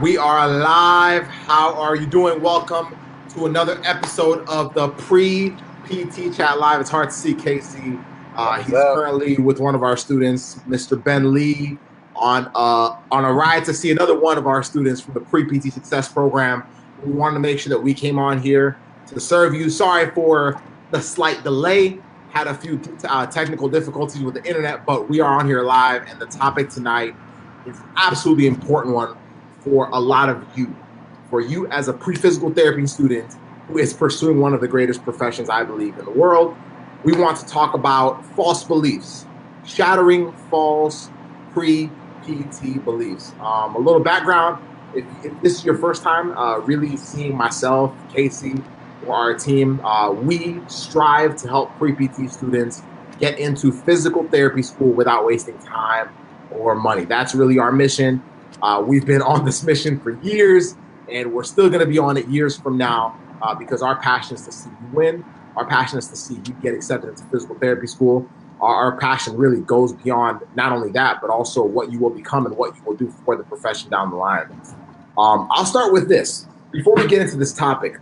We are live. How are you doing? Welcome to another episode of the Pre-PT Chat Live. It's hard to see Casey. He's currently with one of our students, Mr. Ben Lee, on a ride to see another one of our students from the Pre-PT Success Program. We wanted to make sure that we came on here to serve you. Sorry for the slight delay. Had a few technical difficulties with the internet, but we are on here live, and the topic tonight is an absolutely important one for a lot of you. For you as a pre-physical therapy student who is pursuing one of the greatest professions, I believe, in the world, we want to talk about false beliefs, shattering false pre-PT beliefs. A little background, if this is your first time really seeing myself, Casey, or our team, we strive to help pre-PT students get into physical therapy school without wasting time or money. That's really our mission. We've been on this mission for years, and we're still going to be on it years from now because our passion is to see you win. Our passion is to see you get accepted into physical therapy school. Our passion really goes beyond not only that, but also what you will become and what you will do for the profession down the line. I'll start with this. Before we get into this topic,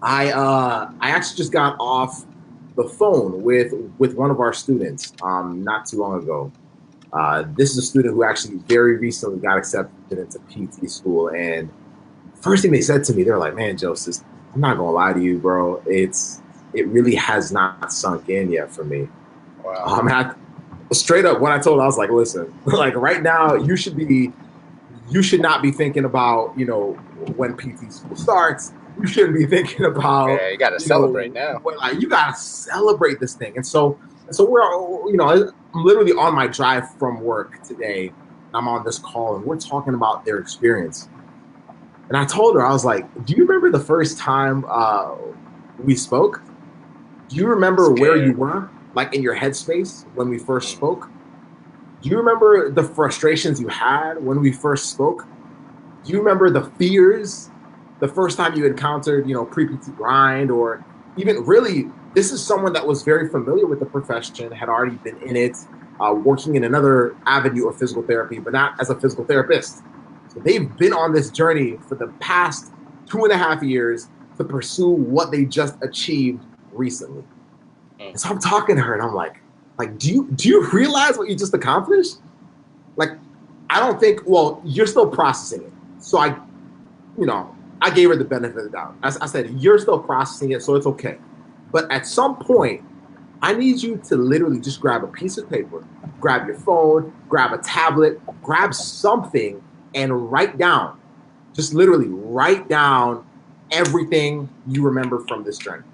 I actually just got off the phone with one of our students not too long ago. This is a student who actually very recently got accepted into PT school, and first thing they said to me, they're like, "Man, Joseph, I'm not gonna lie to you, bro. It really has not sunk in yet for me." Wow. Straight up, what I told her, I was like, "Listen, like right now, you should not be thinking about when PT school starts. You shouldn't be thinking about. Yeah, you got to celebrate now. Like you got to celebrate this thing." And so we're I'm literally on my drive from work today. I'm on this call, and we're talking about their experience. And I told her, I was like, "Do you remember the first time we spoke? Do you remember where you were, like in your headspace when we first spoke? Do you remember the frustrations you had when we first spoke? Do you remember the fears the first time you encountered, pre-PT grind, or even really, this is someone that was very familiar with the profession, had already been in it, working in another avenue of physical therapy, but not as a physical therapist. So they've been on this journey for the past 2.5 years to pursue what they just achieved recently." And so I'm talking to her, and I'm like, do you realize what you just accomplished? Like, I don't think, well, you're still processing it. So I gave her the benefit of the doubt. I said, you're still processing it, so it's okay. But at some point, I need you to literally just grab a piece of paper, grab your phone, grab a tablet, grab something, and write down, just literally write down everything you remember from this journey.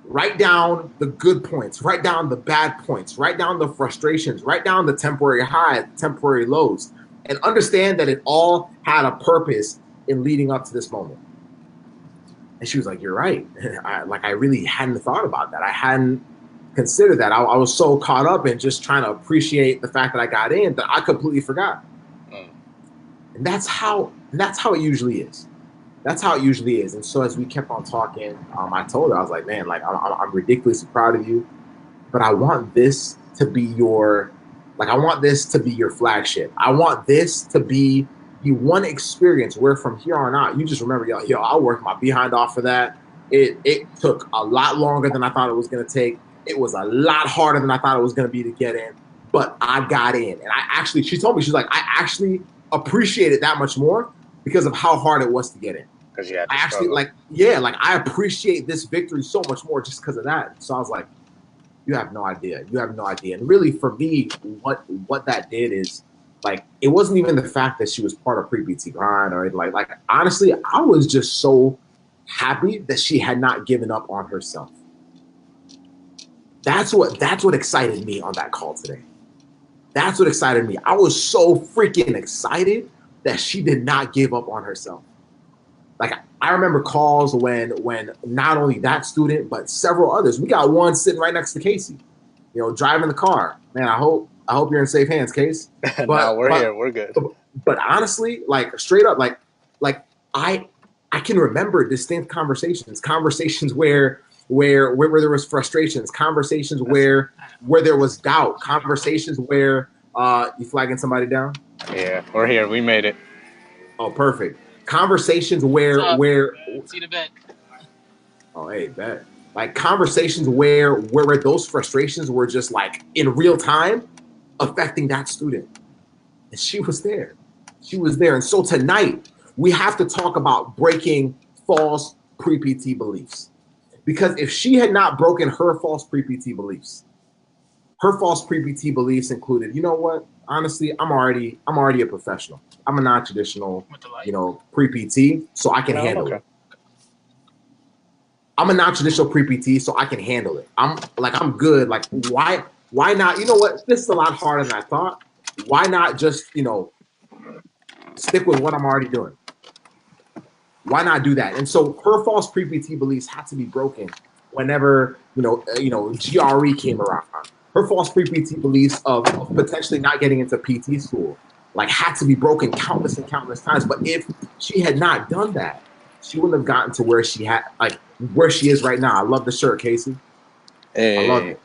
Write down the good points, write down the bad points, write down the frustrations, write down the temporary highs, temporary lows, and understand that it all had a purpose in leading up to this moment. And she was like, "You're right." I really hadn't thought about that. I hadn't considered that. I was so caught up in just trying to appreciate the fact that I got in that I completely forgot. And that's how it usually is. That's how it usually is. And so as we kept on talking, I told her, I was like, "Man, like I'm ridiculously proud of you, but I want this to be your flagship. I want this to be the one experience where from here on out, you just remember, yo, I worked my behind off for that. It took a lot longer than I thought it was going to take. It was a lot harder than I thought it was going to be to get in, but I got in." And she told me, she's like, "I actually appreciate it that much more because of how hard it was to get in. Because you had to I actually I appreciate this victory so much more just because of that." So I was like, you have no idea. And really, for me, what that did is, like, it wasn't even the fact that she was part of pre-PT grind or anything. Like honestly, I was just so happy that she had not given up on herself. That's what excited me on that call today. That's what excited me. I was so freaking excited that she did not give up on herself. Like, I remember calls when not only that student, but several others. We got one sitting right next to Casey, driving the car. Man, I hope you're in safe hands, Case. But, no, we're here. We're good. But honestly, like straight up, like I can remember distinct conversations where there was frustrations, conversations where there was doubt, conversations where you flagging somebody down. Yeah, we're here. We made it. Oh, perfect. Conversations where see the bet. Oh, hey, bet. Like conversations where those frustrations were just like in real time affecting that student. And she was there. She was there. And so tonight we have to talk about breaking false pre-PT beliefs. Because if she had not broken her false pre-PT beliefs, her false pre-PT beliefs included, you know what? Honestly, I'm already a professional. I'm a non-traditional, pre-PT, so I can handle it. I'm a non-traditional pre-PT, so I can handle it. I'm good. Like, why not? You know what? This is a lot harder than I thought. Why not just, stick with what I'm already doing? Why not do that? And so her false pre-PT beliefs had to be broken whenever, GRE came around. Her false pre-PT beliefs of potentially not getting into PT school, like, had to be broken countless and countless times. But if she had not done that, she wouldn't have gotten to where she is right now. I love the shirt, Casey. Hey. I love it.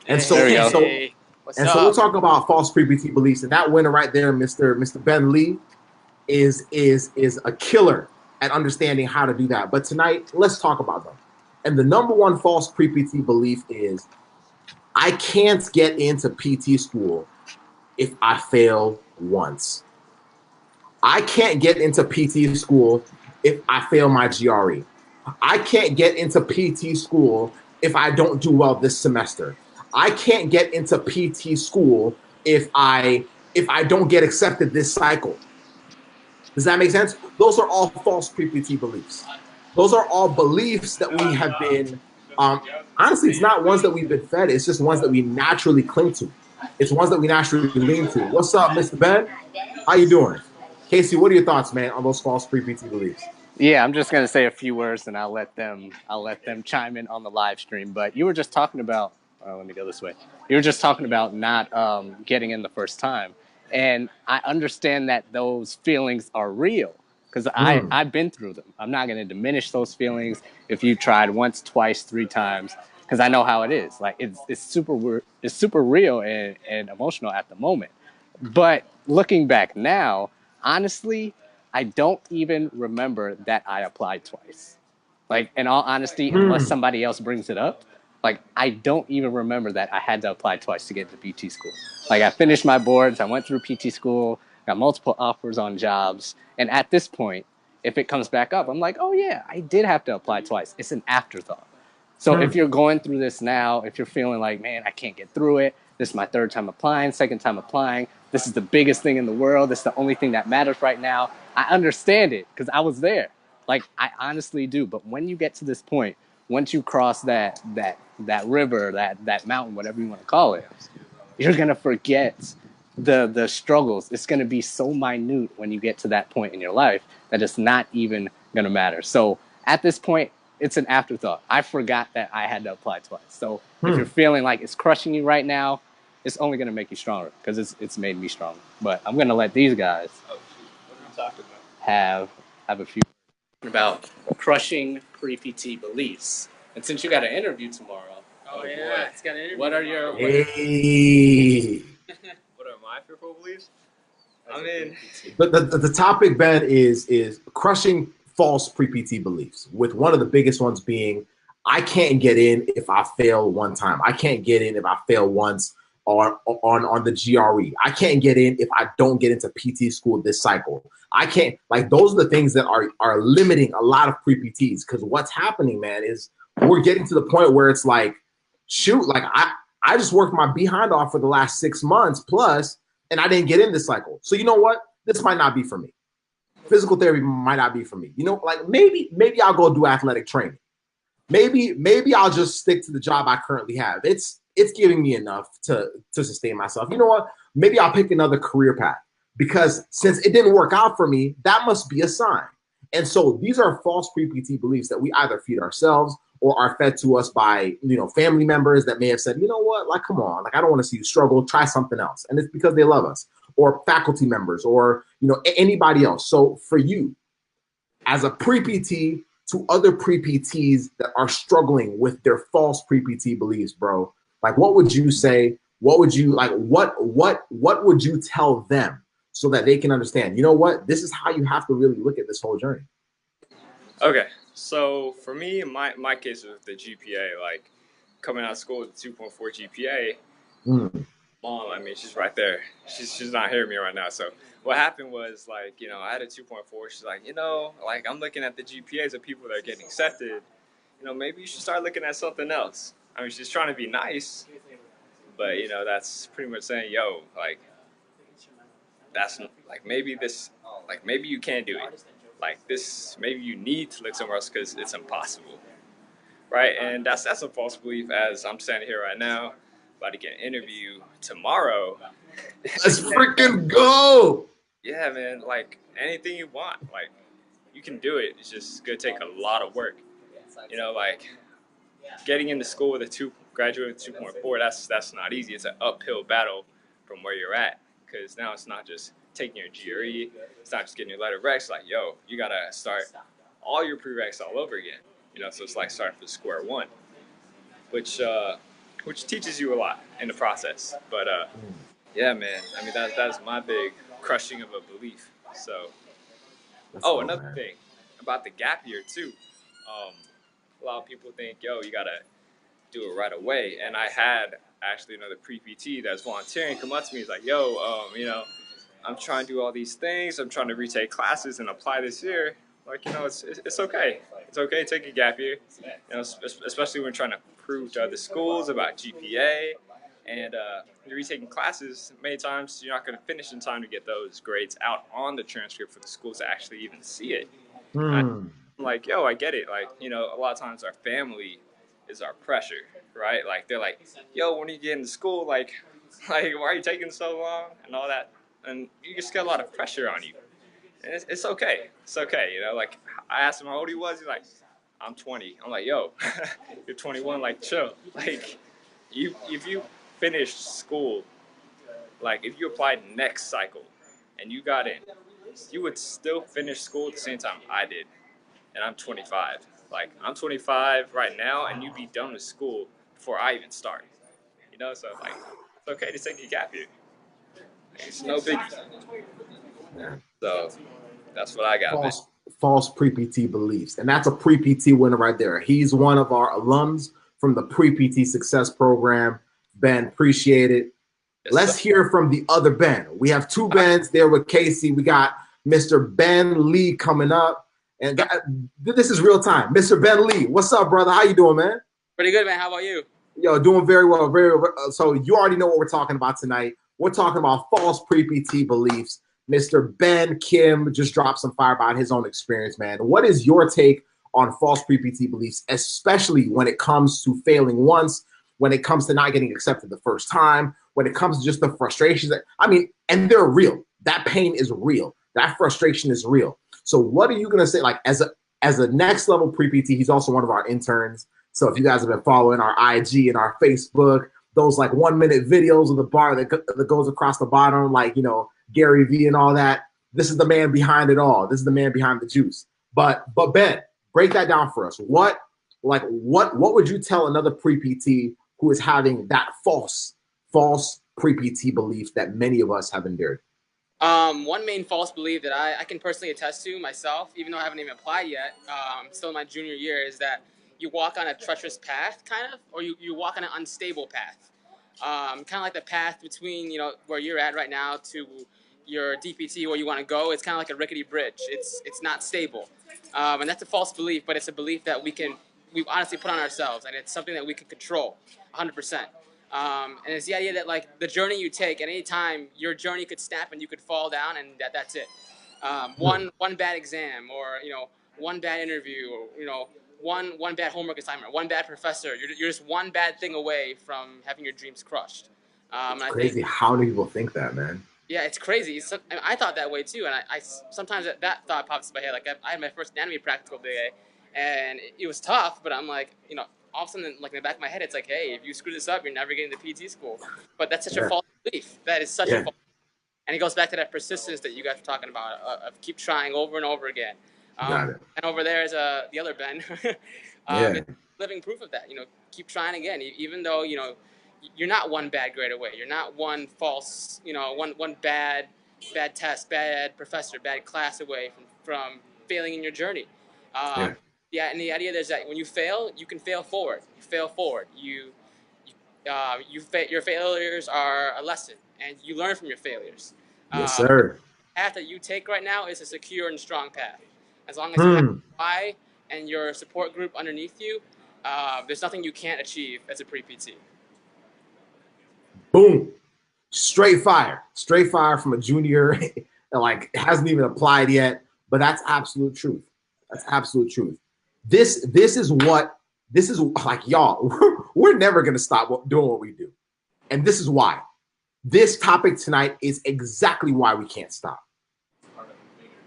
And so, so we're talking about false pre-PT beliefs, and that winner right there, Mr. Ben Lee, is a killer at understanding how to do that. But tonight, let's talk about them. And the number one false pre-PT belief is, I can't get into PT school if I fail once. I can't get into PT school if I fail my GRE. I can't get into PT school if I don't do well this semester. I can't get into PT school if I don't get accepted this cycle. Does that make sense? Those are all false pre-PT beliefs. Those are all beliefs that we have been, honestly, it's not ones that we've been fed. It's just ones that we naturally cling to. It's ones that we naturally lean to. What's up, Mr. Ben? How you doing? Casey, what are your thoughts, man, on those false pre-PT beliefs? Yeah, I'm just gonna say a few words, and I'll let them chime in on the live stream. But you were just talking about. Let me go this way. You were just talking about not getting in the first time, and I understand that those feelings are real because I've been through them. I'm not gonna diminish those feelings if you tried once, twice, three times, because I know how it is. Like it's super real and emotional at the moment. But looking back now, honestly, I don't even remember that I applied twice. Like, in all honesty, unless somebody else brings it up, like, I don't even remember that I had to apply twice to get into PT school. Like, I finished my boards, I went through PT school, got multiple offers on jobs, and at this point, if it comes back up, I'm like, oh yeah, I did have to apply twice. It's an afterthought. So if you're going through this now, if you're feeling like, man, I can't get through it, this is my third time applying, second time applying, this is the biggest thing in the world, this is the only thing that matters right now, I understand it because I was there. Like, I honestly do. But when you get to this point, once you cross that river, that mountain, whatever you want to call it, you're going to forget the struggles. It's going to be so minute when you get to that point in your life that it's not even going to matter. So at this point, it's an afterthought. I forgot that I had to apply twice. So if you're feeling like it's crushing you right now, it's only going to make you stronger because it's made me stronger. But I'm going to let these guys have a few about crushing pre-PT beliefs. And since you got an interview tomorrow, it's got an interview. What are your Hey. What are my fearful beliefs? I mean, the topic, Ben, is crushing false pre-PT beliefs, with one of the biggest ones being, I can't get in if I fail one time. I can't get in if I fail once on the GRE. I can't get in if I don't get into PT school this cycle. I can't, like, those are the things that are limiting a lot of pre-PTs, because what's happening, man, is we're getting to the point where it's like, shoot, like I just worked my behind off for the last 6 months plus, and I didn't get in this cycle. So you know what? This might not be for me. Physical therapy might not be for me. You know, like maybe I'll go do athletic training. Maybe I'll just stick to the job I currently have. It's giving me enough to sustain myself. You know what? Maybe I'll pick another career path, because since it didn't work out for me, that must be a sign. And so these are false pre-PT beliefs that we either feed ourselves or are fed to us by, family members that may have said, you know what, like, come on, like, I don't want to see you struggle, try something else. And it's because they love us, or faculty members, or, anybody else. So for you, as a pre-PT, to other pre-PTs that are struggling with their false pre-PT beliefs, bro, like, what would you say? What would you like? What would you tell them so that they can understand, you know what, this is how you have to really look at this whole journey. Okay, so for me, my case with the GPA, like coming out of school with a 2.4 GPA, mom, I mean, she's right there. She's not hearing me right now. So what happened was, like, I had a 2.4. She's like, like, I'm looking at the GPAs of people that are getting accepted. Maybe you should start looking at something else. I mean, she's trying to be nice, but that's pretty much saying, yo, like, that's like maybe you can't do it. Like this, maybe you need to look somewhere else because it's impossible, right? And that's a false belief. As I'm standing here right now, about to get an interview tomorrow. Let's freaking go! Yeah, man. Like anything you want, like you can do it. It's just gonna take a lot of work. Like getting into school with graduating with 2.4. That's not easy. It's an uphill battle from where you're at, because now it's not just taking your GRE. It's not just getting your letter of recs. Like, yo, you gotta start all your prereqs all over again. So it's like starting from square one, which teaches you a lot in the process. But yeah, man. I mean, that's my big crushing of a belief. So, another thing about the gap year too. A lot of people think, yo, you gotta do it right away. And I had actually another pre-PT that's volunteering come up to me. He's like, yo, I'm trying to do all these things. I'm trying to retake classes and apply this year. Like, it's okay. It's okay to take a gap year, especially when you're trying to prove to other schools about GPA. And you're retaking classes, many times you're not going to finish in time to get those grades out on the transcript for the schools to actually even see it. I'm like, yo, I get it. Like, a lot of times our family is our pressure, right? Like, they're like, yo, when you get into school, like why are you taking so long and all that? And you just get a lot of pressure on you. And it's okay. It's okay, Like, I asked him how old he was. He's like, I'm 20. I'm like, yo, you're 21. Like, chill. Like, if you finish school, like, if you applied next cycle and you got in, you would still finish school at the same time I did. And I'm 25. Like, I'm 25 right now, and you'd be done with school before I even start. So, like, it's okay to take a gap year. It's no biggie. Yeah. So, that's what I got, false pre-PT beliefs. And that's a pre-PT winner right there. He's one of our alums from the pre-PT success program. Ben, appreciate it. Yes, let's hear from the other Ben. We have two Bens there with Casey. We got Mr. Ben Lee coming up. And this is real time. Mr. Ben Lee, what's up, brother? How you doing, man? Pretty good, man. How about you? Yo, doing very well. Very well. So you already know what we're talking about tonight. We're talking about false pre-PT beliefs. Mr. Ben Kim just dropped some fire about his own experience, man. What is your take on false pre-PT beliefs, especially when it comes to failing once, when it comes to not getting accepted the first time, when it comes to just the frustrations and they're real. That pain is real. That frustration is real. So what are you going to say, like, as a next level pre-PT? He's also one of our interns. So if you guys have been following our IG and our Facebook, those like 1 minute videos of the bar that goes across the bottom, like, Gary Vee and all that. This is the man behind it all. This is the man behind the juice. But Ben, break that down for us. What would you tell another pre-PT who is having that false pre-PT belief that many of us have endured? One main false belief that I can personally attest to myself, even though I haven't even applied yet, still in my junior year, is that you walk on a treacherous path, kind of, or you walk on an unstable path. Kind of like the path between, where you're at right now to your DPT, where you want to go. It's kind of like a rickety bridge. It's not stable. And that's a false belief, but it's a belief that we've honestly put on ourselves, and it's something that we can control 100%. And it's the idea that, like, the journey you take, at any time, your journey could snap and you could fall down, and that's it. One bad exam, or one bad interview, or one bad homework assignment, one bad professor. You're just one bad thing away from having your dreams crushed. It's crazy. How do people think that, man? Yeah, it's crazy. I thought that way too, and I sometimes that thought pops in my head. Like, I had my first anatomy practical today, and it was tough, but I'm like, all of a sudden, like, in the back of my head, it's like, hey, if you screw this up, you're never getting to PT school. But that's such a false belief. That is such a false. And it goes back to that persistence that you guys were talking about, of keep trying over and over again. And over there is the other Ben. It's living proof of that. Keep trying again, even though you're not one bad grade away. You're not one false, one bad bad test, bad professor, bad class away from failing in your journey. Yeah. Yeah, and the idea is that when you fail, you can fail forward. You fail forward. Your failures are a lesson, and you learn from your failures. Yes, Uh, sir. the path that you take right now is a secure and strong path. As long as you have Hmm. why and your support group underneath you, there's nothing you can't achieve as a pre-PT. Boom. Straight fire from a junior that like hasn't even applied yet, but that's absolute truth. That's absolute truth. This is like y'all. We're never gonna stop doing what we do, and this is why. This topic tonight is exactly why we can't stop.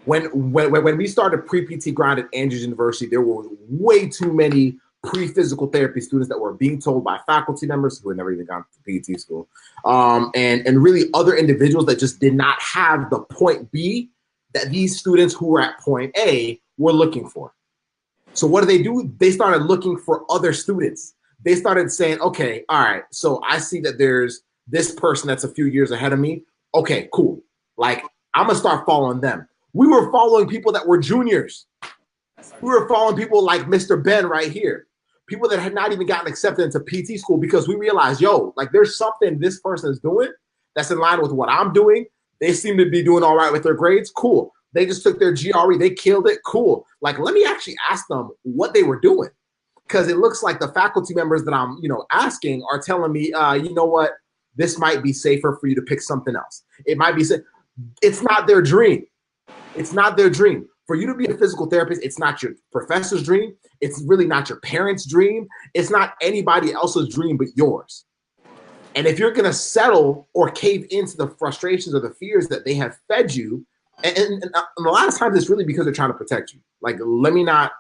When we started pre-PT grind at Andrews University, there were way too many pre-physical therapy students that were being told by faculty members who had never even gone to PT school, and really other individuals that just did not have the point B that these students who were at point A were looking for. So what do? They started looking for other students. They started saying, okay, all right, so I see that there's this person that's a few years ahead of me. Okay, cool. Like, I'm going to start following them. We were following people that were juniors. We were following people like Mr. Ben right here. People that had not even gotten accepted into PT school because we realized, yo, like there's something this person is doing that's in line with what I'm doing. They seem to be doing all right with their grades. Cool. They just took their GRE. They killed it. Cool. Like, let me actually ask them what they were doing. Because it looks like the faculty members that I'm, asking are telling me, you know what, this might be safer for you to pick something else. It might be, it's not their dream. It's not their dream. For you to be a physical therapist, it's not your professor's dream. It's really not your parents' dream. It's not anybody else's dream but yours. And if you're going to settle or cave into the frustrations or the fears that they have fed you, and a lot of times it's really because they're trying to protect you. Like, let me not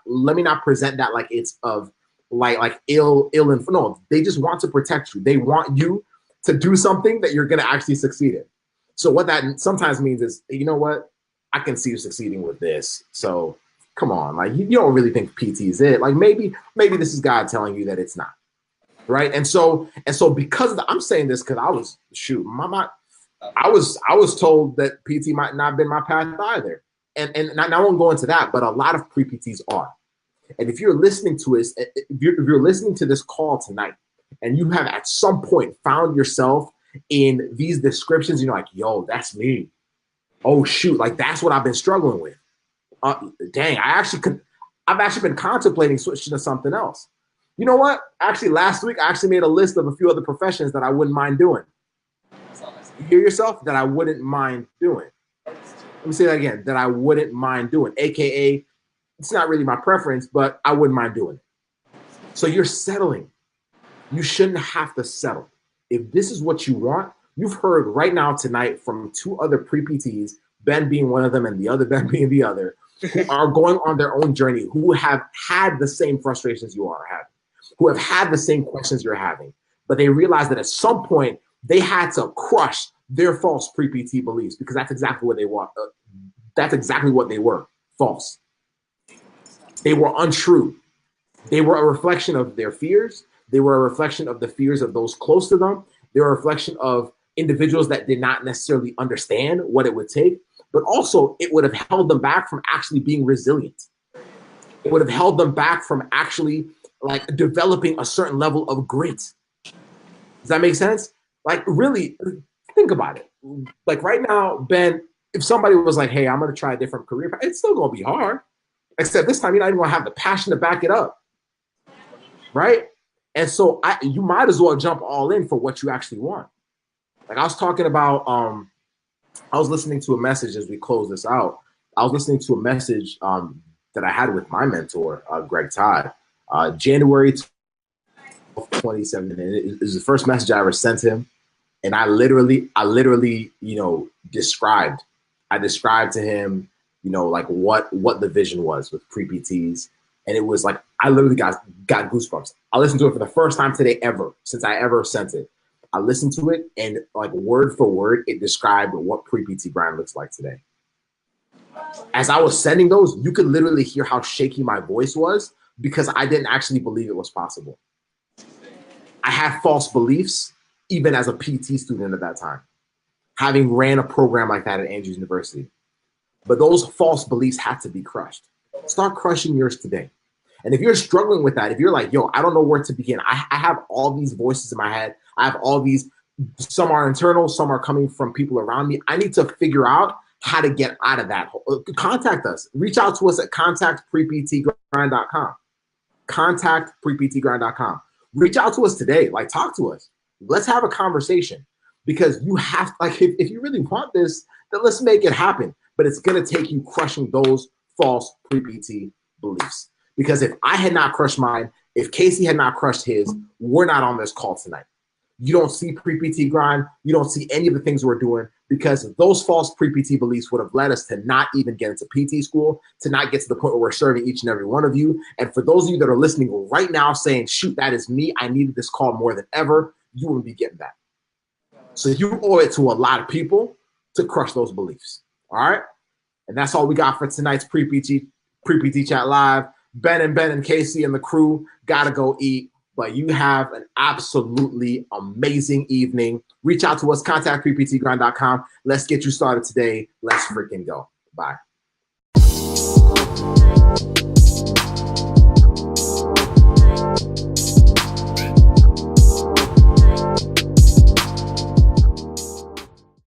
present that like it's of like ill and no, they just want to protect you. They want you to do something that you're going to actually succeed in. So what that sometimes means is, you know what? I can see you succeeding with this. So come on, like you don't really think PT is it. Like maybe this is God telling you that it's not. Right. And so because I'm saying this because I was I was told that PT might not have been my path either. And I won't go into that, but a lot of pre-PTs are. And if you're listening to us, if you're listening to this call tonight and you have at some point found yourself in these descriptions, you're like, yo, that's me. Oh shoot, like that's what I've been struggling with. Dang, I've actually been contemplating switching to something else. You know what? Actually, last week I actually made a list of a few other professions that I wouldn't mind doing. You hear yourself? That I wouldn't mind doing. Let me say that again. That I wouldn't mind doing. AKA, it's not really my preference, but I wouldn't mind doing it. So you're settling. You shouldn't have to settle. If this is what you want, you've heard right now tonight from two other pre-PTs, Ben being one of them and the other Ben being the other, who are going on their own journey, who have had the same frustrations you are having, who have had the same questions you're having, but they realized that at some point they had to crush their false pre-PT beliefs because that's exactly what they want. That's exactly what they were, false. They were untrue. They were a reflection of their fears. They were a reflection of the fears of those close to them. They were a reflection of individuals that did not necessarily understand what it would take, but also it would have held them back from actually being resilient. It would have held them back from actually like developing a certain level of grit. Does that make sense? Like really think about it. Like right now, Ben, if somebody was like, hey, I'm going to try a different career path, it's still going to be hard. Except this time, you're not even going to have the passion to back it up. Right? And so you might as well jump all in for what you actually want. Like I was talking about, I was listening to a message as we close this out. I was listening to a message that I had with my mentor, Greg Todd, January 2017. It was the first message I ever sent him. And I literally, described to him, like what the vision was with pre-PTs. And it was like, I literally got goosebumps. I listened to it for the first time today ever, since I ever sent it. I listened to it and like word for word, it described what pre-PT grind looks like today. As I was sending those, you could literally hear how shaky my voice was because I didn't actually believe it was possible. I had false beliefs even as a PT student at that time. having ran a program like that at Andrews University. But those false beliefs had to be crushed. Start crushing yours today. And if you're struggling with that, if you're like, yo, I don't know where to begin, I have all these voices in my head. I have all these, some are internal, some are coming from people around me. I need to figure out how to get out of that. Contact us. Reach out to us at contactpreptgrind.com. Contactpreptgrind.com. Reach out to us today. Like, talk to us. Let's have a conversation. Because you have, like, if you really want this, then let's make it happen. But it's going to take you crushing those false pre-PT beliefs. Because if I had not crushed mine, if Casey had not crushed his, we're not on this call tonight. You don't see pre-PT grind. You don't see any of the things we're doing because those false pre-PT beliefs would have led us to not even get into PT school, to not get to the point where we're serving each and every one of you. And for those of you that are listening right now saying, shoot, that is me, I needed this call more than ever, you wouldn't be getting that. So you owe it to a lot of people to crush those beliefs. All right? And that's all we got for tonight's pre-PT Chat Live. Ben and Casey and the crew got to go eat, but you have an absolutely amazing evening. Reach out to us, contactpreptgrind.com. Let's get you started today. Let's freaking go. Bye.